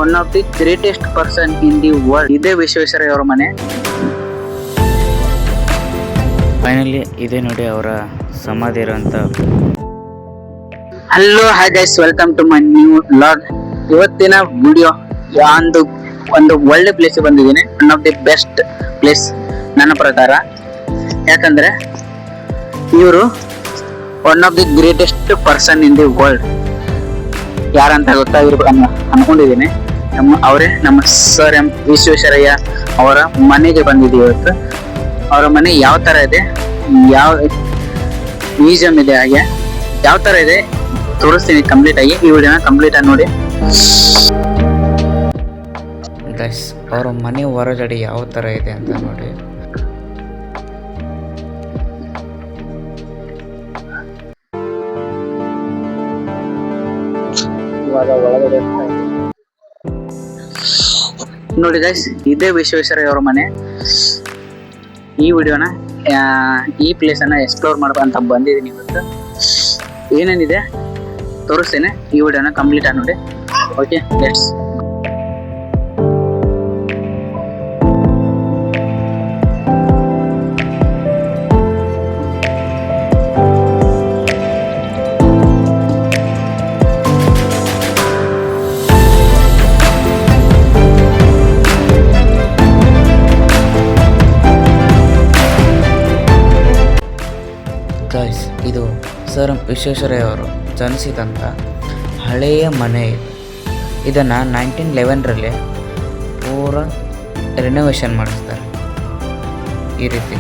One of the greatest person in the world. ಇದೇ ವಿಶ್ವೇಶ್ವರಯ್ಯ ಅವರ ಮನೆ. ಫೈನಲಿ ಇದೆ ನೋಡಿ ಅವರ ಸಮಾಧಿ ಇರುವಂತ. Hello hi guys, welcome to my new vlog. ಇವತ್ತಿನ ವಿಡಿಯೋ ಒಂದು ಒಳ್ಳೆ ಪ್ಲೇಸ್ ಬಂದಿದ್ದೀನಿ. One of the best place ನನ್ನ ಪ್ರಕಾರ. ಯಾಕಂದ್ರೆ ಇವರು one of the greatest person in the world. ಯಾರಂತ ಗೊತ್ತಾಗಿರ್ಬೇಕು ಅನ್ಕೊಂಡಿದ್ದೀನಿ. ಅವರೇ ನಮ್ಮ ಸರ್ ಎಂ ವಿಶ್ವೇಶ್ವರಯ್ಯ ಅವರ ಮನೆಗೆ ಬಂದಿದ್ದೀವಿ ಇವತ್ತು. ಅವರ ಮನೆ ಯಾವ ತರ ಇದೆ, ಯಾವ ಮ್ಯೂಸಿಯಂ ಇದೆ, ಹಾಗೆ ಯಾವ ತರ ಇದೆ ತೋರಿಸ್ತೀನಿ ಕಂಪ್ಲೀಟ್ ಆಗಿ. ಈ ವಿಡಿಯೋನ ಕಂಪ್ಲೀಟ್ ಆಗಿ ನೋಡಿ. ಗೈಸ್, ಅವರ ಮನೆ ಹೊರಗಡೆ ಯಾವ ತರ ಇದೆ ಅಂತ ನೋಡಿ. ಒಳಗಡೆ ನೋಡಿ ಗೈಸ್, ಇದೇ ವಿಶ್ವೇಶ್ವರಯ್ಯ ಅವರ ಮನೆ. ಈ ವಿಡಿಯೋನ ಈ ಪ್ಲೇಸ್ ಅನ್ನ ಎಕ್ಸ್ಪ್ಲೋರ್ ಮಾಡ್ಬೇಕಂತ ಬಂದಿದ್ದೀನಿ ಇವತ್ತು. ಏನೇನಿದೆ ತೋರಿಸ್ತೇನೆ. ಈ ವಿಡಿಯೋನ ಕಂಪ್ಲೀಟ್ ಆಗಿ ನೋಡಿ. Okay, let's. ಗೈಸ್, ಇದು ಸರ್ ಎಂ ವಿಶ್ವೇಶ್ವರಯ್ಯ ಅವರು ಜನಿಸಿದಂಥ ಹಳೆಯ ಮನೆ ಇದು. ಇದನ್ನು 1911ರಲ್ಲಿ ಪೂರ ರಿನೋವೇಷನ್ ಮಾಡಿಸ್ತಾರೆ ಈ ರೀತಿ.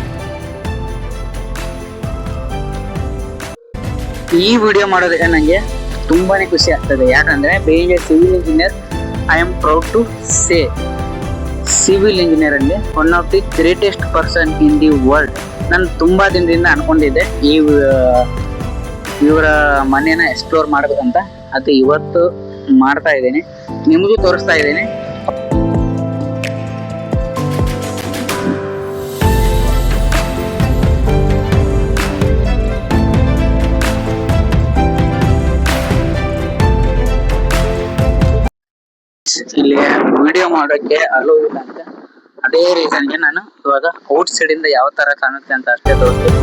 ಈ ವಿಡಿಯೋ ಮಾಡೋದಕ್ಕೆ ನನಗೆ ತುಂಬಾನೇ ಖುಷಿ ಆಗ್ತದೆ. ಯಾಕಂದ್ರೆ being a civil engineer, I am proud to say civil engineer ಅಲ್ಲಿ one of the greatest person in the world. ನಾನು ತುಂಬಾ ದಿನದಿಂದ ಅನ್ಕೊಂಡಿದ್ದೆ ಇವರ ಮನೆಯನ್ನ ಎಕ್ಸ್ಪ್ಲೋರ್ ಮಾಡ್ಬೇಕಂತ. ಅದು ಇವತ್ತು ಮಾಡ್ತಾ ಇದ್ದೀನಿ, ನಿಮಗೂ ತೋರಿಸ್ತಾ ಇದ್ದೀನಿ. ಇಲ್ಲಿ ವಿಡಿಯೋ ಮಾಡೋಕ್ಕೆ ಅಲೋ ಇಲ್ಲ ಅಂತ, ಅದೇ ರೀಸನ್ಗೆ ನಾನು ಇವಾಗ ಔಟ್ ಸೈಡ್ ಇಂದ ಯಾವ ತರ ಕಾಣುತ್ತೆ ಅಂತ ಅಷ್ಟೇ ತೋರಿಸ್ತೀನಿ.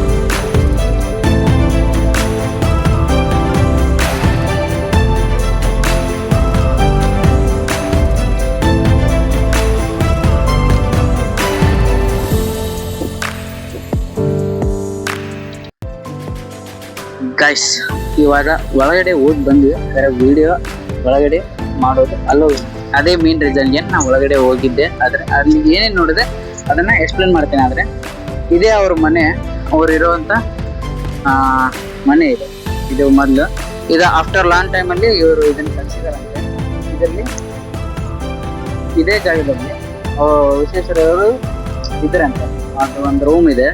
ಗೈಸ್, ಇವಾಗ ಒಳಗಡೆ ಹೋಗಿ ಬಂದ್ವಿ. ಅದರ ವಿಡಿಯೋ ಒಳಗಡೆ ಮಾಡೋದು ಅಲ್ಲೋ ಇಲ್ಲ. ಅದೇ ಮೇನ್ ರೀಸನ್ಗೆ ನಾನು ಒಳಗಡೆ ಹೋಗಿದ್ದೆ. ಆದ್ರೆ ಅಲ್ಲಿ ಏನೇನು ನೋಡಿದೆ ಅದನ್ನ ಎಕ್ಸ್ಪ್ಲೇನ್ ಮಾಡ್ತೀನಿ. ಆದ್ರೆ ಇದೇ ಅವ್ರ ಮನೆ, ಅವ್ರು ಇರೋವಂಥ ಮನೆ ಇದೆ. ಇದು ಮೊದಲು ಇದು ಆಫ್ಟರ್ ಲಾಂಗ್ ಟೈಮಲ್ಲಿ ಇವರು ಇದನ್ನು ಕಲಿಸಿದಾರಂತೆ. ಇದರಲ್ಲಿ ಇದೇ ಜಾಗದಲ್ಲಿ ವಿಶ್ವೇಶ್ವರಯ್ಯವರು ಇದ್ರಂತೆ. ಅದು ಒಂದು ರೂಮ್ ಇದೆ,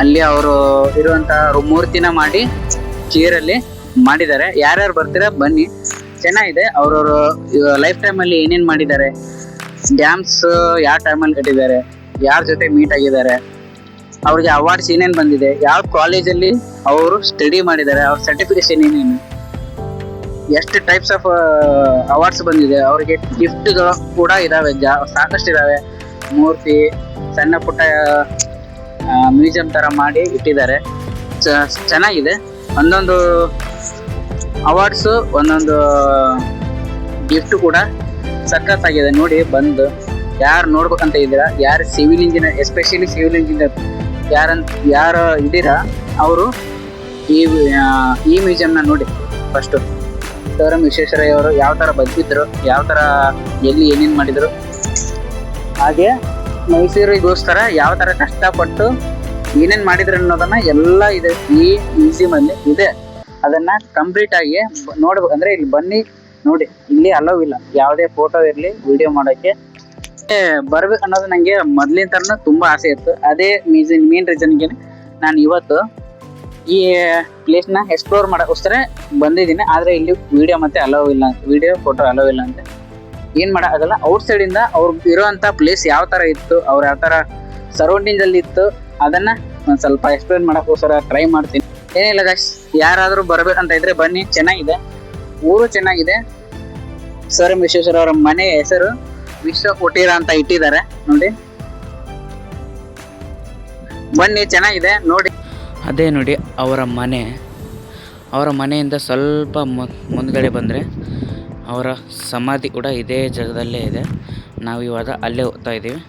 ಅಲ್ಲಿ ಅವರು ಇರುವಂತ ಮೂರ್ತಿನ ಮಾಡಿ ಚೇರಲ್ಲಿ ಮಾಡಿದ್ದಾರೆ. ಯಾರ್ಯಾರು ಬರ್ತೀರಾ ಬನ್ನಿ, ಚೆನ್ನಾಗಿದೆ. ಅವ್ರವ್ರು ಲೈಫ್ ಟೈಮ್ ಅಲ್ಲಿ ಏನೇನ್ ಮಾಡಿದ್ದಾರೆ, ಡ್ಯಾಮ್ಸ್ ಯಾವ ಟೈಮಲ್ಲಿ ಕಟ್ಟಿದ್ದಾರೆ, ಯಾರ ಜೊತೆ ಮೀಟ್ ಆಗಿದ್ದಾರೆ, ಅವ್ರಿಗೆ ಅವಾರ್ಡ್ಸ್ ಏನೇನು ಬಂದಿದೆ, ಯಾವ ಕಾಲೇಜಲ್ಲಿ ಅವರು ಸ್ಟಡಿ ಮಾಡಿದ್ದಾರೆ, ಅವ್ರ ಸರ್ಟಿಫಿಕೇಶನ್ ಏನೇನು, ಎಷ್ಟು ಟೈಪ್ಸ್ ಆಫ್ ಅವಾರ್ಡ್ಸ್ ಬಂದಿದೆ, ಅವ್ರಿಗೆ ಗಿಫ್ಟ್ಗಳು ಕೂಡ ಇದಾವೆ, ಸಾಕಷ್ಟು ಇದಾವೆ. ಮೂರ್ತಿ ಸಣ್ಣ ಪುಟ್ಟ ಮ್ಯೂಸಿಯಂ ತರ ಮಾಡಿ ಇಟ್ಟಿದ್ದಾರೆ. ಚೆನ್ನಾಗಿದೆ. ಒಂದೊಂದು ಅವಾರ್ಡ್ಸ್, ಒಂದೊಂದು ಗಿಫ್ಟ್ ಕೂಡ ಸಖತ್ತಾಗಿದೆ. ನೋಡಿ, ಬಂದು ಯಾರು ನೋಡ್ಬೇಕಂತ ಇದ್ದೀರಾ, ಯಾರು civil engineer, especially civil engineer ಯಾರು ಇದ್ದೀರಾ, ಅವರು ಈ ಮ್ಯೂಸಿಯಂನ ನೋಡಿ. ಫಸ್ಟು ಸರ್ ಎಂ ವಿಶ್ವೇಶ್ವರಯ್ಯ ಅವರು ಯಾವ ಥರ ಬದುಕಿದ್ರು, ಯಾವ ಥರ ಎಲ್ಲಿ ಏನೇನು ಮಾಡಿದರು, ಹಾಗೆ ಮೈಸೂರಿಗೋಸ್ಕರ ಯಾವ ಥರ ಕಷ್ಟಪಟ್ಟು ಏನೇನು ಮಾಡಿದ್ರು ಅನ್ನೋದನ್ನ ಎಲ್ಲ ಇದೆ ಈ ಮ್ಯೂಸಿಯಮಲ್ಲಿ ಇದೆ. ಅದನ್ನ ಕಂಪ್ಲೀಟ್ ಆಗಿ ನೋಡ್ಬೇಕು ಅಂದ್ರೆ ಇಲ್ಲಿ ಬನ್ನಿ ನೋಡಿ. ಇಲ್ಲಿ ಅಲೋ ಇಲ್ಲ, ಯಾವುದೇ ಫೋಟೋ ಇರಲಿ ವಿಡಿಯೋ ಮಾಡೋಕ್ಕೆ. ಬರ್ಬೇಕು ಅನ್ನೋದು ನನಗೆ ಮೊದಲಿನ ತರನ ತುಂಬಾ ಆಸೆ ಇತ್ತು. ಅದೇ ಮೇನ್ ರೀಸನ್ಗೆ ನಾನು ಇವತ್ತು ಈ ಪ್ಲೇಸ್ನ ಎಕ್ಸ್ಪ್ಲೋರ್ ಮಾಡೋಕ್ಕೋಸ್ಕರ ಬಂದಿದ್ದೀನಿ. ಆದರೆ ಇಲ್ಲಿ ವಿಡಿಯೋ ಮತ್ತೆ ಅಲೋ ಇಲ್ಲ, ವಿಡಿಯೋ ಫೋಟೋ ಅಲೋ ಇಲ್ಲ ಅಂತ ಏನು ಮಾಡೋಕ್ಕಾಗಲ್ಲ. ಔಟ್ ಸೈಡಿಂದ ಅವ್ರು ಇರೋವಂಥ ಪ್ಲೇಸ್ ಯಾವ ಥರ ಇತ್ತು, ಅವ್ರು ಯಾವ ಥರ ಸರೌಂಡಿಂಗಲ್ಲಿ ಇತ್ತು, ಅದನ್ನು ಒಂದು ಸ್ವಲ್ಪ ಎಕ್ಸ್ಪ್ಲೇನ್ ಮಾಡೋಕ್ಕೋಸ್ಕರ ಟ್ರೈ ಮಾಡ್ತೀನಿ. ಏನಿಲ್ಲ ಗೈಸ್, ಯಾರಾದರೂ ಬರ್ಬೇಕಂತ ಇದ್ರೆ ಬನ್ನಿ. ಚೆನ್ನಾಗಿದೆ, ಊರು ಚೆನ್ನಾಗಿದೆ, ಸರ್ ಎಂ ವಿಶ್ವೇಶ್ವರ ಅವರ ಮನೆ ಹೆಸರು ವಿಶ್ವ ಕುಟೀರ ಅಂತ ಇಟ್ಟಿದ್ದಾರೆ ನೋಡಿ. ಬನ್ನಿ, ಚೆನ್ನಾಗಿದೆ ನೋಡಿ. ಅದೇ ನೋಡಿ ಅವರ ಮನೆ. ಅವರ ಮನೆಯಿಂದ ಸ್ವಲ್ಪ ಮುಂದ್ಗಡೆ ಬಂದರೆ ಅವರ ಸಮಾಧಿ ಕೂಡ ಇದೇ ಜಾಗದಲ್ಲೇ ಇದೆ. ನಾವು ಇವಾಗ ಅಲ್ಲೇ ಹೋಗ್ತಾ ಇದ್ದೀವಿ.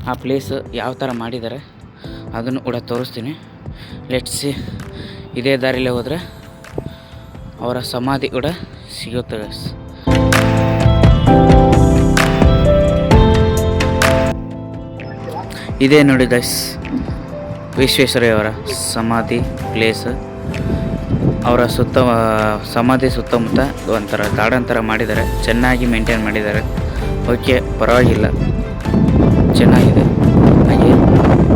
ಆ ಪ್ಲೇಸ್ ಯಾವ ಥರ ಮಾಡಿದ್ದಾರೆ ಅದನ್ನು ಕೂಡ ತೋರಿಸ್ತೀನಿ. ಲೆಟ್ಸಿ. ಇದೇ ದಾರಿಲೇ ಹೋದರೆ ಅವರ ಸಮಾಧಿ ಕೂಡ ಸಿಗುತ್ತೆ ಗೈಸ್. ಇದೇ ನೋಡಿ ಗೈಸ್ ವಿಶ್ವೇಶ್ವರಯ್ಯವರ ಸಮಾಧಿ ಪ್ಲೇಸ್. ಅವರ ಸಮಾಧಿ ಸುತ್ತಮುತ್ತ ಒಂಥರ ಗಾರ್ಡನ್ ಥರ ಮಾಡಿದ್ದಾರೆ. ಚೆನ್ನಾಗಿ ಮೇಂಟೈನ್ ಮಾಡಿದ್ದಾರೆ. ಓಕೆ, ಪರವಾಗಿಲ್ಲ, ಚೆನ್ನಾಗಿದೆ. ಹಾಗೆ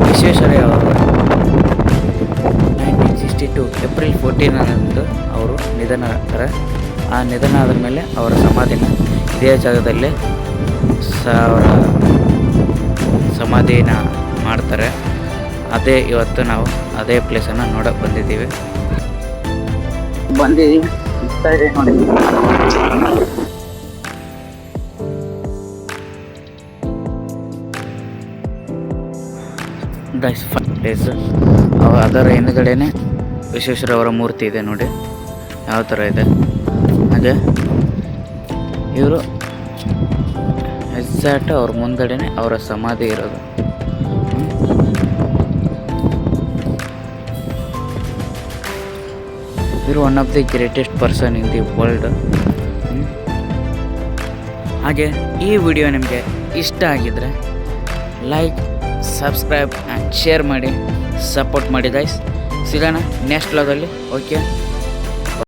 ವಿಶ್ವೇಶ್ವರಯ್ಯ ಅವರು 1962 ಏಪ್ರಿಲ್ 14 ಅವರು ನಿಧನ ಆಗ್ತಾರೆ. ಆ ನಿಧನ ಆದ ಮೇಲೆ ಅವರ ಸಮಾಧಿನ ಇದೇ ಜಾಗದಲ್ಲೇ ಅವರ ಸಮಾಧಿನ ಮಾಡ್ತಾರೆ. ಅದೇ ಇವತ್ತು ನಾವು ಅದೇ ಪ್ಲೇಸನ್ನು ನೋಡೋಕೆ ಬಂದಿದ್ದೀವಿ. ನೋಡಿ. Guys place. ಅದರ ಹಿಂದುಗಡೆನೇ ವಿಶ್ವೇಶ್ವರಯ್ಯ ಅವರ ಮೂರ್ತಿ ಇದೆ ನೋಡಿ ಯಾವ ಥರ ಇದೆ. ಹಾಗೆ ಇವರು ಎಕ್ಸಾಕ್ಟ್ ಅವ್ರ ಮುಂದ್ಗಡೆನೇ ಅವರ ಸಮಾಧಿ ಇರೋದು. ಇವರು one of the greatest person in the world. ಹಾಗೆ ಈ ವಿಡಿಯೋ ನಿಮಗೆ ಇಷ್ಟ ಆಗಿದ್ರೆ ಲೈಕ್, ಸಬ್ಸ್ಕ್ರೈಬ್ ಆ್ಯಂಡ್ ಶೇರ್ ಮಾಡಿ, ಸಪೋರ್ಟ್ ಮಾಡಿ ಗೈಸ್. ಸಿಗೋಣ ನೆಕ್ಸ್ಟ್ ವ್ಲಾಗಲ್ಲಿ. ಓಕೆ.